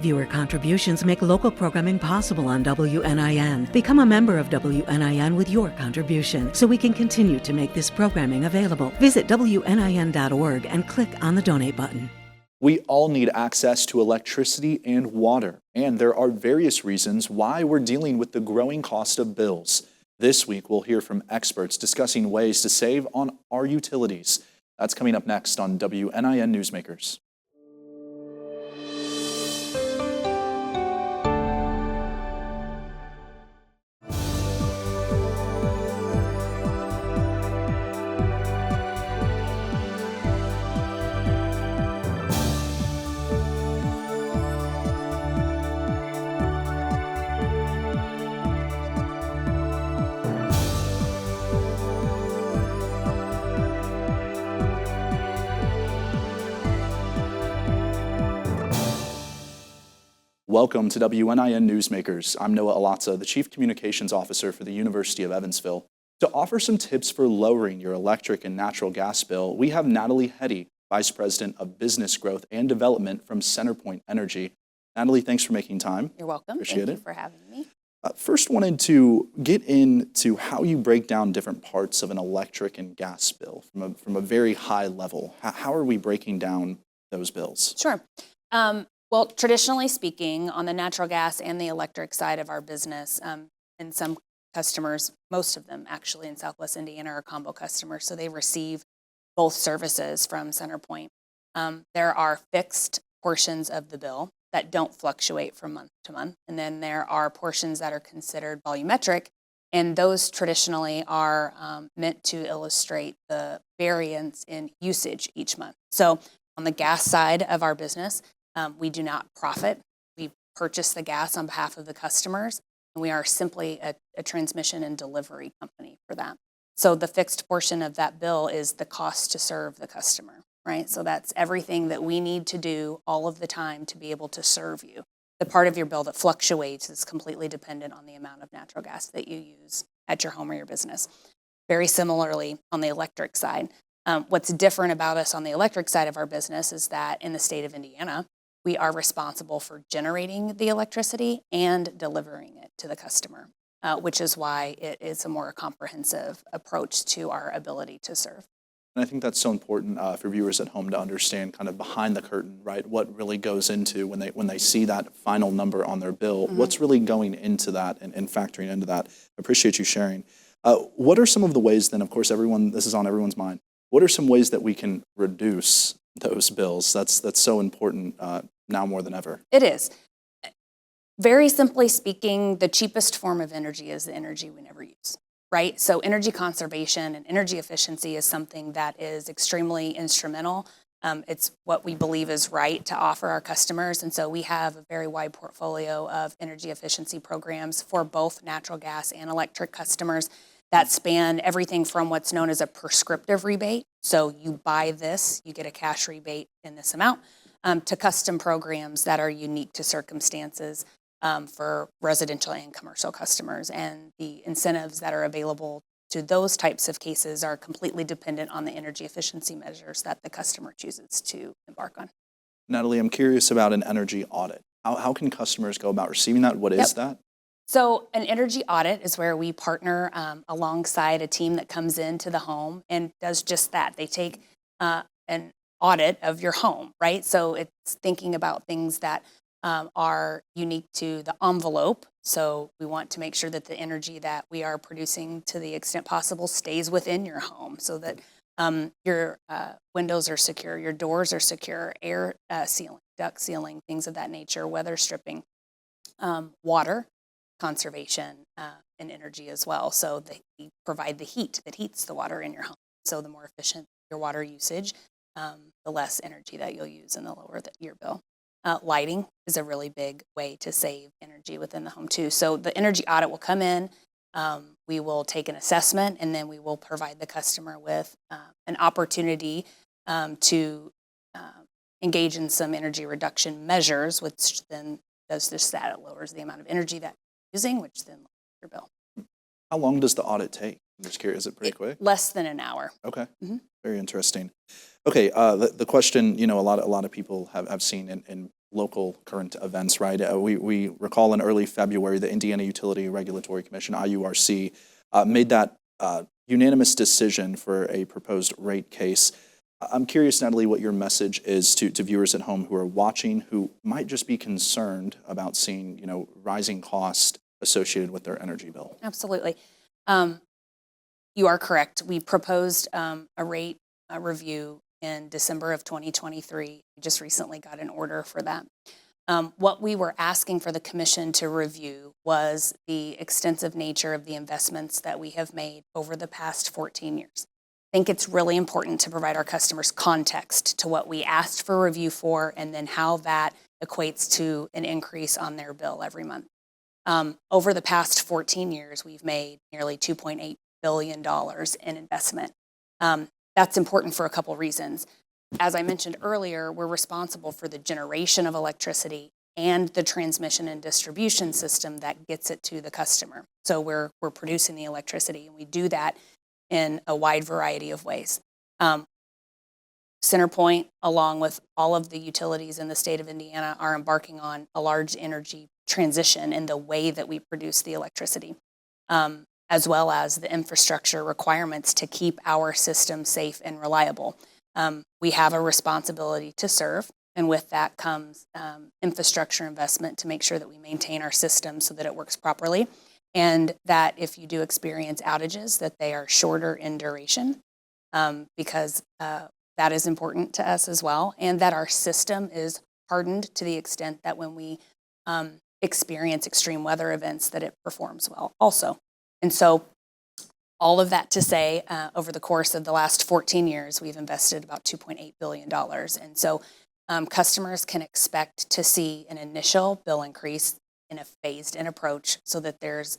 Viewer contributions make local programming possible on WNIN. Become a member of WNIN with your contribution so we can continue to make this programming available. Visit WNIN.org and click on the donate button. We all need access to electricity and water, and there are various reasons why we're dealing with the growing cost of bills. This week, we'll hear from experts discussing ways to save on our utilities. That's coming up next on WNIN Newsmakers. Welcome to WNIN Newsmakers. I'm Noah Alatza, the Chief Communications Officer for the University of Evansville. To offer some tips for lowering your electric and natural gas bill, we have Natalie Hedde, Vice President of Business Growth and Development from CenterPoint Energy. Natalie, thanks for making time. You're welcome. Appreciate Thank it. you for having me. First, wanted to get into how you break down different parts of an electric and gas bill from a very high level. How are we breaking down those bills? Sure. Well, traditionally speaking, on the natural gas and the electric side of our business, and some customers, most of them actually in Southwest Indiana are combo customers, so they receive both services from CenterPoint. There are fixed portions of the bill that don't fluctuate from month to month, and then there are portions that are considered volumetric, and those traditionally are meant to illustrate the variance in usage each month. So on the gas side of our business, we do not profit. We purchase the gas on behalf of the customers, and we are simply a transmission and delivery company for that. So the fixed portion of that bill is the cost to serve the customer, right? So that's everything that we need to do all of the time to be able to serve you. The part of your bill that fluctuates is completely dependent on the amount of natural gas that you use at your home or your business. Very similarly, on the electric side, what's different about us on the electric side of our business is that in the state of Indiana, we are responsible for generating the electricity and delivering it to the customer, which is why it is a more comprehensive approach to our ability to serve. And I think that's so important for viewers at home to understand kind of behind the curtain, right? What really goes into when they see that final number on their bill, what's really going into that and factoring into that. I appreciate you sharing. What are some of the ways then, of course, this is on everyone's mind, what are some ways that we can reduce those bills? That's so important now more than ever. It is. Very simply speaking, the cheapest form of energy is the energy we never use, right? So energy conservation and energy efficiency is something that is extremely instrumental. It's what we believe is right to offer our customers. And so we have a very wide portfolio of energy efficiency programs for both natural gas and electric customers that span everything from what's known as a prescriptive rebate. So you buy this, you get a cash rebate in this amount, to custom programs that are unique to circumstances for residential and commercial customers. And the incentives that are available to those types of cases are completely dependent on the energy efficiency measures that the customer chooses to embark on. Natalie, I'm curious about an energy audit. How can customers go about receiving that? What is that? So an energy audit is where we partner alongside a team that comes into the home and does just that. They take an audit of your home, right? So it's thinking about things that are unique to the envelope. So we want to make sure that the energy that we are producing to the extent possible stays within your home so that your windows are secure, your doors are secure, air sealing, duct sealing, things of that nature, weather stripping, water conservation and energy as well. So they provide the heat that heats the water in your home. So the more efficient your water usage, the less energy that you'll use and the lower your bill. Lighting is a really big way to save energy within the home too. So the energy audit will come in, we will take an assessment, and then we will provide the customer with an opportunity to engage in some energy reduction measures, which then does just that. It lowers the amount of energy that you're using, which then lowers your bill. How long does the audit take? I'm just curious. Is it pretty quick? Less than an hour. Okay. Very interesting. Okay. The question, a lot of people have seen in local current events, right? We recall in early February, the Indiana Utility Regulatory Commission, IURC, made that unanimous decision for a proposed rate case. I'm curious, Natalie, what your message is to viewers at home who are watching, who might just be concerned about seeing, rising costs associated with their energy bill. Absolutely. You are correct. We proposed a rate review in December of 2023. We just recently got an order for that. What we were asking for the commission to review was the extensive nature of the investments that we have made over the past 14 years. I think it's really important to provide our customers context to what we asked for review for and then how that equates to an increase on their bill every month. Over the past 14 years, we've made nearly $2.8 billion in investment. That's important for a couple reasons. As I mentioned earlier, we're responsible for the generation of electricity and the transmission and distribution system that gets it to the customer. So we're producing the electricity, and we do that in a wide variety of ways. CenterPoint, along with all of the utilities in the state of Indiana, are embarking on a large energy transition in the way that we produce the electricity, as well as the infrastructure requirements to keep our system safe and reliable. We have a responsibility to serve, and with that comes infrastructure investment to make sure that we maintain our system so that it works properly, and that if you do experience outages, that they are shorter in duration, because that is important to us as well, and that our system is hardened to the extent that when we experience extreme weather events, that it performs well also. And so all of that to say, over the course of the last 14 years, we've invested about $2.8 billion. And so customers can expect to see an initial bill increase in a phased-in approach so that there's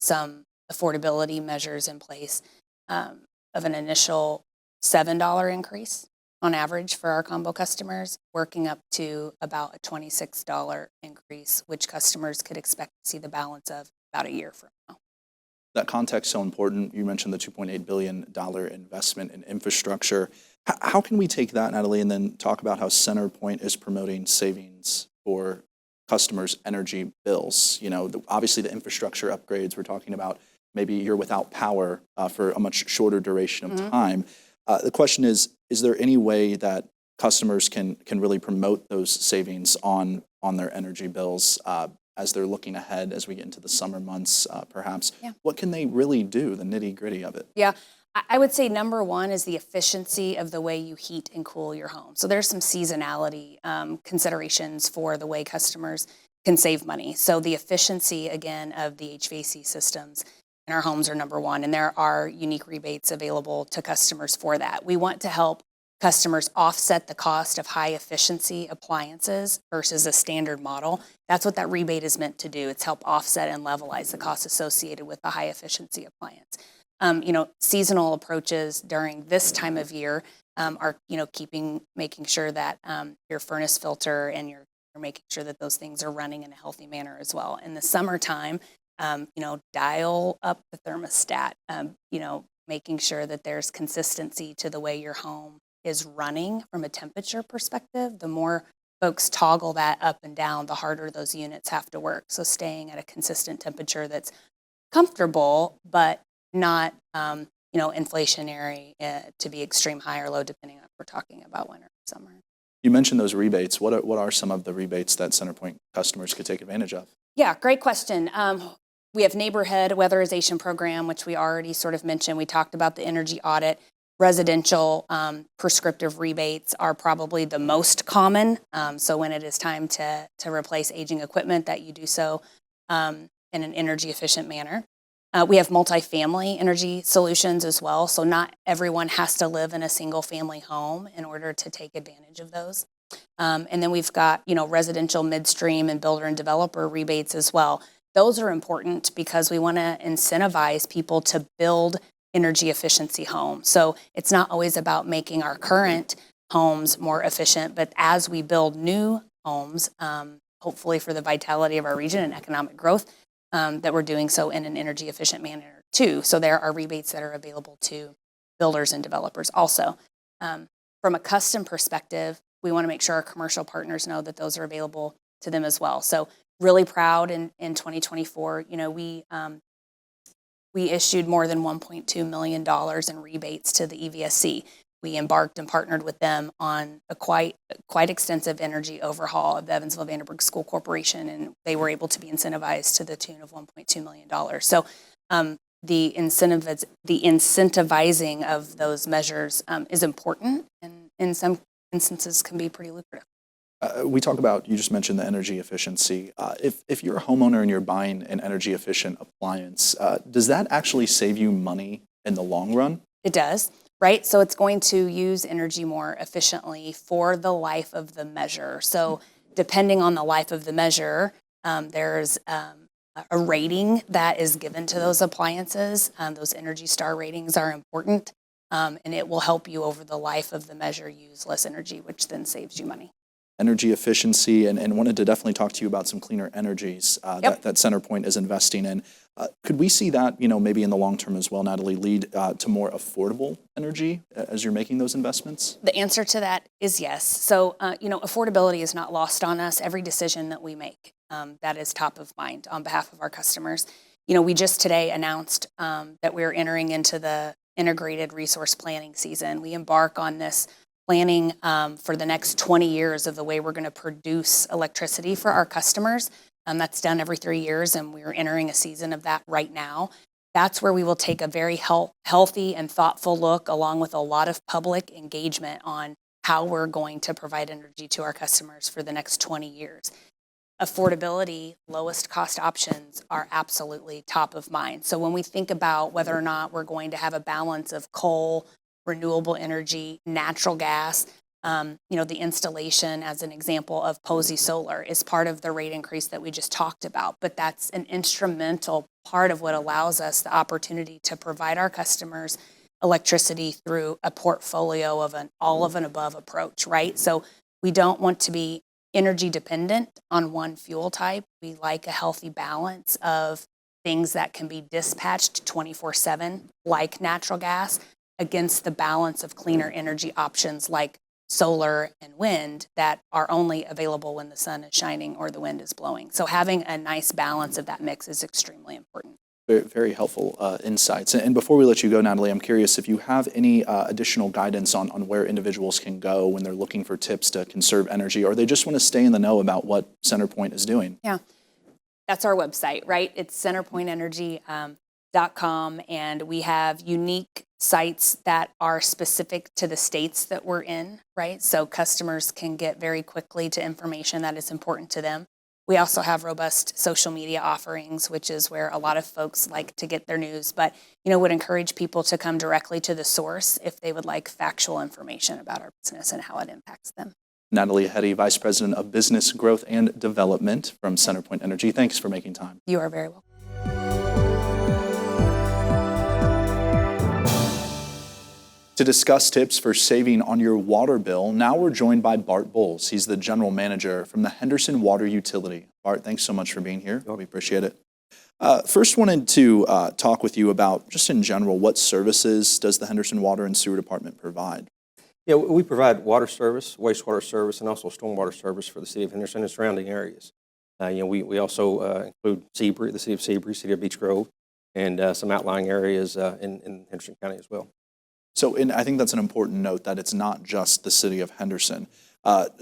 some affordability measures in place of an initial $7 increase on average for our combo customers, working up to about a $26 increase, which customers could expect to see the balance of about a year from now. That context is so important. You mentioned the $2.8 billion investment in infrastructure. How can we take that, Natalie, and then talk about how CenterPoint is promoting savings for customers' energy bills? Obviously the infrastructure upgrades we're talking about, maybe you're without power for a much shorter duration of time. The question is there any way that customers can really promote those savings on their energy bills as they're looking ahead as we get into the summer months, perhaps? Yeah. What can they really do, the nitty-gritty of it? Yeah, I would say number one is the efficiency of the way you heat and cool your home. So there's some seasonality considerations for the way customers can save money. So the efficiency, again, of the HVAC systems in our homes are number one, and there are unique rebates available to customers for that. We want to help customers offset the cost of high efficiency appliances versus a standard model. That's what that rebate is meant to do. It's help offset and levelize the costs associated with the high efficiency appliance. Seasonal approaches during this time of year are, making sure that your furnace filter and you're making sure that those things are running in a healthy manner as well. In the summertime, dial up the thermostat, making sure that there's consistency to the way your home is running from a temperature perspective. The more folks toggle that up and down, the harder those units have to work. So staying at a consistent temperature that's comfortable, but not, inflationary to be extreme high or low, depending on if we're talking about winter or summer. You mentioned those rebates. What are some of the rebates that CenterPoint customers could take advantage of? Yeah, great question. We have neighborhood weatherization program, which we already sort of mentioned. We talked about the energy audit. Residential prescriptive rebates are probably the most common. So when it is time to replace aging equipment, that you do so in an energy efficient manner. We have multifamily energy solutions as well. So not everyone has to live in a single family home in order to take advantage of those. And then we've got, residential midstream and builder and developer rebates as well. Those are important because we want to incentivize people to build energy efficiency homes. So it's not always about making our current homes more efficient, but as we build new homes, hopefully for the vitality of our region and economic growth, that we're doing so in an energy efficient manner too. So there are rebates that are available to builders and developers also. From a custom perspective, we want to make sure our commercial partners know that those are available to them as well. So really proud in 2024, we issued more than $1.2 million in rebates to the EVSC. We embarked and partnered with them on a quite extensive energy overhaul of the Evansville Vanderburgh School Corporation, and they were able to be incentivized to the tune of $1.2 million. So the incentivizing of those measures is important, and in some instances can be pretty lucrative. We talk about, you just mentioned the energy efficiency. If you're a homeowner and you're buying an energy efficient appliance, does that actually save you money in the long run? It does, right? So it's going to use energy more efficiently for the life of the measure. So depending on the life of the measure, there's a rating that is given to those appliances. Those Energy Star ratings are important, and it will help you over the life of the measure use less energy, which then saves you money. Energy efficiency, and wanted to definitely talk to you about some cleaner energies that CenterPoint is investing in. Could we see that, maybe in the long term as well, Natalie, lead to more affordable energy as you're making those investments? The answer to that is yes. So, affordability is not lost on us. Every decision that we make, that is top of mind on behalf of our customers. We just today announced that we're entering into the integrated resource planning season. We embark on this planning for the next 20 years of the way we're going to produce electricity for our customers. That's done every 3 years, and we're entering a season of that right now. That's where we will take a very healthy and thoughtful look, along with a lot of public engagement on how we're going to provide energy to our customers for the next 20 years. Affordability, lowest cost options are absolutely top of mind. So when we think about whether or not we're going to have a balance of coal, renewable energy, natural gas, the installation, as an example, of Posey Solar is part of the rate increase that we just talked about. But that's an instrumental part of what allows us the opportunity to provide our customers electricity through a portfolio of an all of an above approach, right? So we don't want to be energy dependent on one fuel type. We like a healthy balance of things that can be dispatched 24/7, like natural gas, against the balance of cleaner energy options like solar and wind that are only available when the sun is shining or the wind is blowing. So having a nice balance of that mix is extremely important. Very, very helpful insights. And before we let you go, Natalie, I'm curious if you have any additional guidance on where individuals can go when they're looking for tips to conserve energy, or they just want to stay in the know about what CenterPoint is doing. Yeah, that's our website, right? It's CenterPointEnergy.com, and we have unique sites that are specific to the states that we're in, right? So customers can get very quickly to information that is important to them. We also have robust social media offerings, which is where a lot of folks like to get their news, but would encourage people to come directly to the source if they would like factual information about our business and how it impacts them. Natalie Hedde, Vice President of Business Growth and Development from CenterPoint Energy. Thanks for making time. You are very welcome. To discuss tips for saving on your water bill, now we're joined by Bart Boles. He's the General Manager from the Henderson Water Utility. Bart, thanks so much for being here. We appreciate it. First wanted to talk with you about, just in general, what services does the Henderson Water and Sewer Department provide? Yeah, we provide water service, wastewater service, and also stormwater service for the city of Henderson and surrounding areas. We also include Seabury, the city of Seabury, city of Beech Grove, and some outlying areas in Henderson County as well. So I think that's an important note, that it's not just the city of Henderson.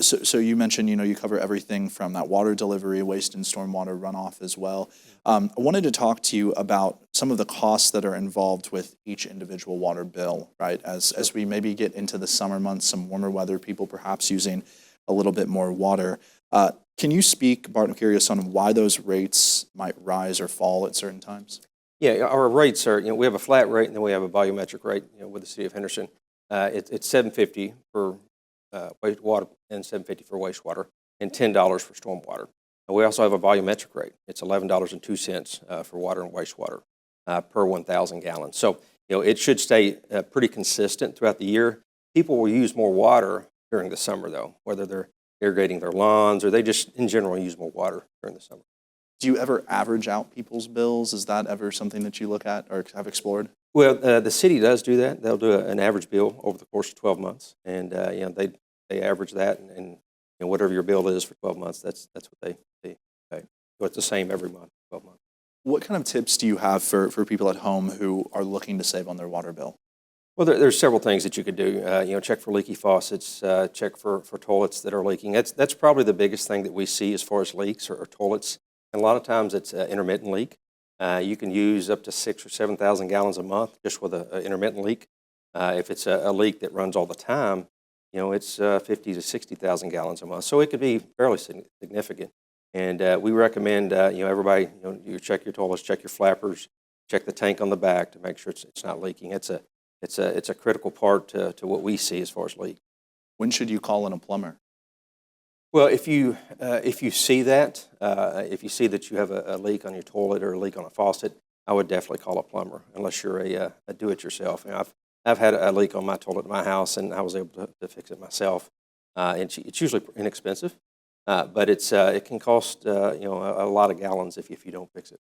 So you mentioned, you cover everything from that water delivery, waste and stormwater runoff as well. I wanted to talk to you about some of the costs that are involved with each individual water bill, right? As we maybe get into the summer months, some warmer weather, people perhaps using a little bit more water. Can you speak, Bart, I'm curious, on why those rates might rise or fall at certain times? Yeah, our rates are, we have a flat rate and then we have a volumetric rate, with the city of Henderson. It's $7.50 for wastewater and $7.50 for wastewater and $10 for stormwater. And we also have a volumetric rate. It's $11.02 for water and wastewater per 1,000 gallons. So, it should stay pretty consistent throughout the year. People will use more water during the summer, though, whether they're irrigating their lawns or they just, in general, use more water during the summer. Do you ever average out people's bills? Is that ever something that you look at or have explored? Well, the city does do that. They'll do an average bill over the course of 12 months, and they they average that, and whatever your bill is for 12 months, that's what they pay. So it's the same every month, 12 months. What kind of tips do you have for people at home who are looking to save on their water bill? Well, there's several things that you could do. Check for leaky faucets, check for toilets that are leaking. That's probably the biggest thing that we see as far as leaks or toilets. And a lot of times it's an intermittent leak. You can use up to 6,000 or 7,000 gallons a month just with an intermittent leak. If it's a leak that runs all the time, it's 50 to 60,000 gallons a month. So it could be fairly significant. And we recommend, everybody, you check your toilets, check your flappers, check the tank on the back to make sure it's not leaking. It's a critical part to what we see as far as leak. When should you call in a plumber? Well, if you see that, if you see that you have a leak on your toilet or a leak on a faucet, I would definitely call a plumber, unless you're a do-it-yourself. I've had a leak on my toilet in my house, and I was able to fix it myself. It's usually inexpensive, but it can cost a lot of gallons if you don't fix it.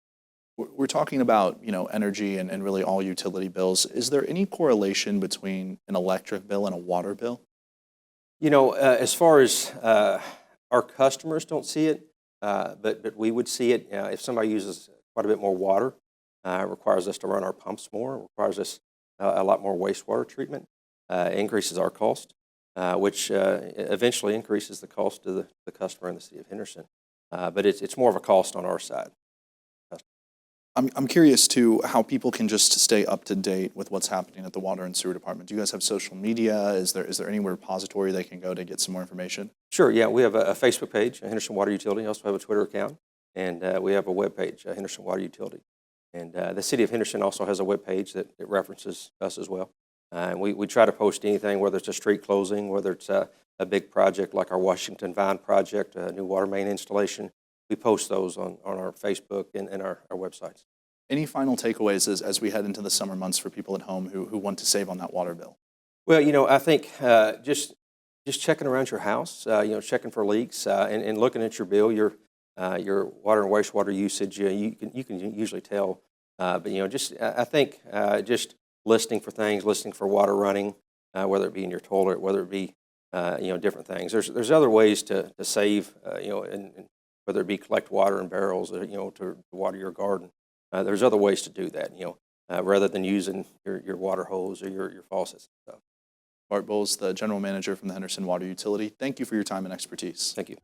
We're talking about energy and really all utility bills. Is there any correlation between an electric bill and a water bill? As far as our customers don't see it, but we would see it. If somebody uses quite a bit more water, it requires us to run our pumps more, it requires us a lot more wastewater treatment, increases our cost, which eventually increases the cost to the customer in the city of Henderson. But it's more of a cost on our side. I'm curious, too, how people can just stay up to date with what's happening at the Water and Sewer Department. Do you guys have social media? Is there any repository they can go to get some more information? Sure, yeah. We have a Facebook page, Henderson Water Utility. We also have a Twitter account, and we have a web page, Henderson Water Utility. And the city of Henderson also has a web page that references us as well. And we try to post anything, whether it's a street closing, whether it's a big project like our Washington Vine project, a new water main installation. We post those on our Facebook and our websites. Any final takeaways as we head into the summer months for people at home who want to save on that water bill? Well, I think just checking around your house, checking for leaks and looking at your bill, your water and wastewater usage, you can usually tell. But I think just listening for things, listening for water running, whether it be in your toilet, whether it be different things. There's other ways to save, and whether it be collect water in barrels, to water your garden. There's other ways to do that, rather than using your water hose or your faucets. So. Bart Boles, the General Manager from the Henderson Water Utility, thank you for your time and expertise. Thank you.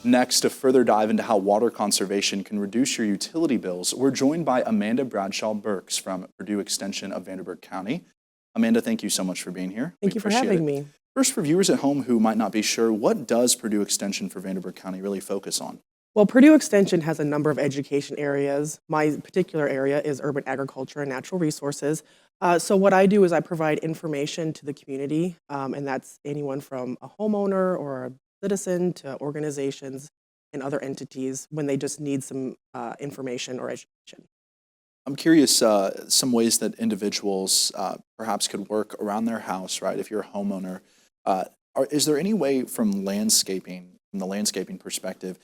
Next, to further dive into how water conservation can reduce your utility bills, we're joined by Amanda Bradshaw-Burks from Purdue Extension of Vanderburgh County. Amanda, thank you so much for being here. Thank you for having me. First, for viewers at home who might not be sure, what does Purdue Extension for Vanderburgh County really focus on? Well, Purdue Extension has a number of education areas. My particular area is urban agriculture and natural resources. So what I do is I provide information to the community, and that's anyone from a homeowner or a citizen to organizations and other entities when they just need some information or education. I'm curious, some ways that individuals perhaps could work around their house, right? If you're a homeowner, is there any way from the landscaping perspective,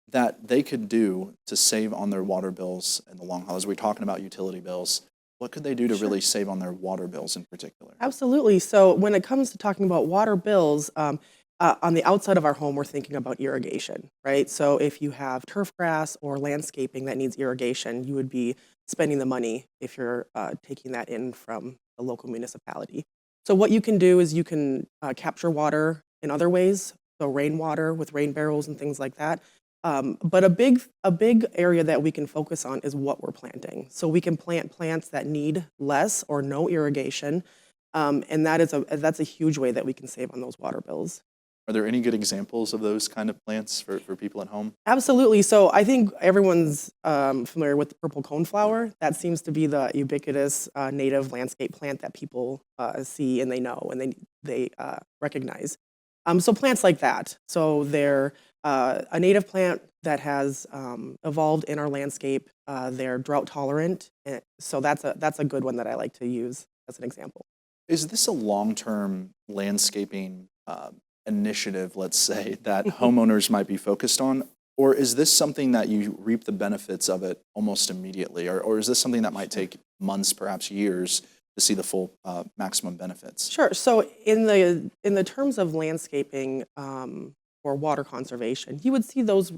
that they could do to save on their water bills in the long haul? As we're talking about utility bills, what could they do to really save on their water bills in particular? Absolutely. So when it comes to talking about water bills, on the outside of our home, we're thinking about irrigation, right? So if you have turf grass or landscaping that needs irrigation, you would be spending the money if you're taking that in from the local municipality. So what you can do is you can capture water in other ways, so rainwater with rain barrels and things like that. But a big area that we can focus on is what we're planting. So we can plant plants that need less or no irrigation, and that's a huge way that we can save on those water bills. Are there any good examples of those kind of plants for people at home? Absolutely. So I think everyone's familiar with the purple coneflower. That seems to be the ubiquitous native landscape plant that people see and they know and they recognize. So plants like that. So they're a native plant that has evolved in our landscape. They're drought tolerant. So that's a good one that I like to use as an example. Is this a long-term landscaping initiative, let's say, that homeowners might be focused on? Or is this something that you reap the benefits of it almost immediately? Or is this something that might take months, perhaps years, to see the full maximum benefits? Sure. So in the terms of landscaping or water conservation, you would see those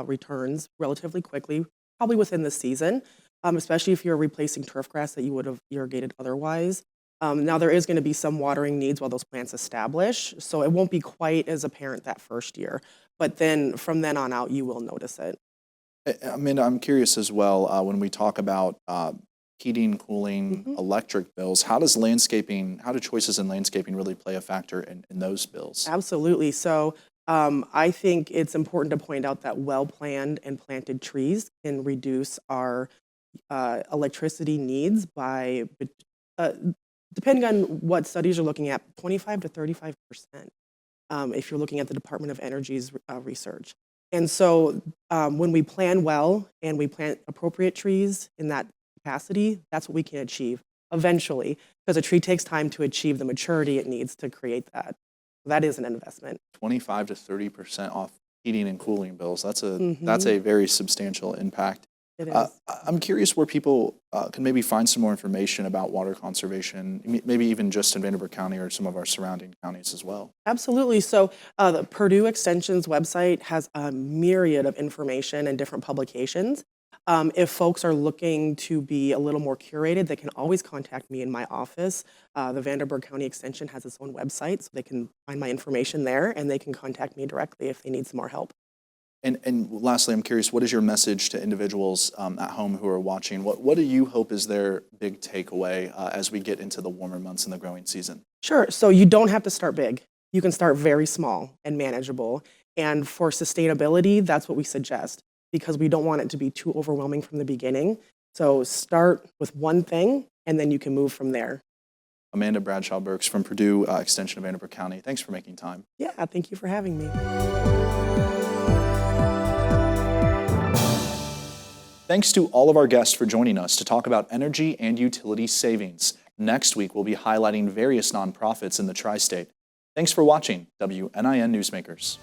returns relatively quickly, probably within the season, especially if you're replacing turf grass that you would have irrigated otherwise. Now there is going to be some watering needs while those plants establish, so it won't be quite as apparent that first year. But then from then on out, you will notice it. Amanda, I'm curious as well, when we talk about heating, cooling, electric bills, how do choices in landscaping really play a factor in those bills? Absolutely. So I think it's important to point out that well-planned and planted trees can reduce our electricity needs by, depending on what studies you're looking at, 25 to 35%, if you're looking at the Department of Energy's research. And so when we plan well and we plant appropriate trees in that capacity, that's what we can achieve eventually, because a tree takes time to achieve the maturity it needs to create that. That is an investment. 25 to 30% off heating and cooling bills. That's a very substantial impact. It is. I'm curious where people can maybe find some more information about water conservation, maybe even just in Vanderburgh County or some of our surrounding counties as well. Absolutely. So the Purdue Extension's website has a myriad of information and different publications. If folks are looking to be a little more curated, they can always contact me in my office. The Vanderburgh County Extension has its own website, so they can find my information there, and they can contact me directly if they need some more help. And lastly, I'm curious, what is your message to individuals at home who are watching? What do you hope is their big takeaway as we get into the warmer months in the growing season? Sure. So you don't have to start big. You can start very small and manageable. And for sustainability, that's what we suggest, because we don't want it to be too overwhelming from the beginning. So start with one thing, and then you can move from there. Amanda Bradshaw-Burks from Purdue Extension Vanderburgh County, thanks for making time. Yeah, thank you for having me. Thanks to all of our guests for joining us to talk about energy and utility savings. Next week, we'll be highlighting various nonprofits in the tri-state. Thanks for watching WNIN Newsmakers.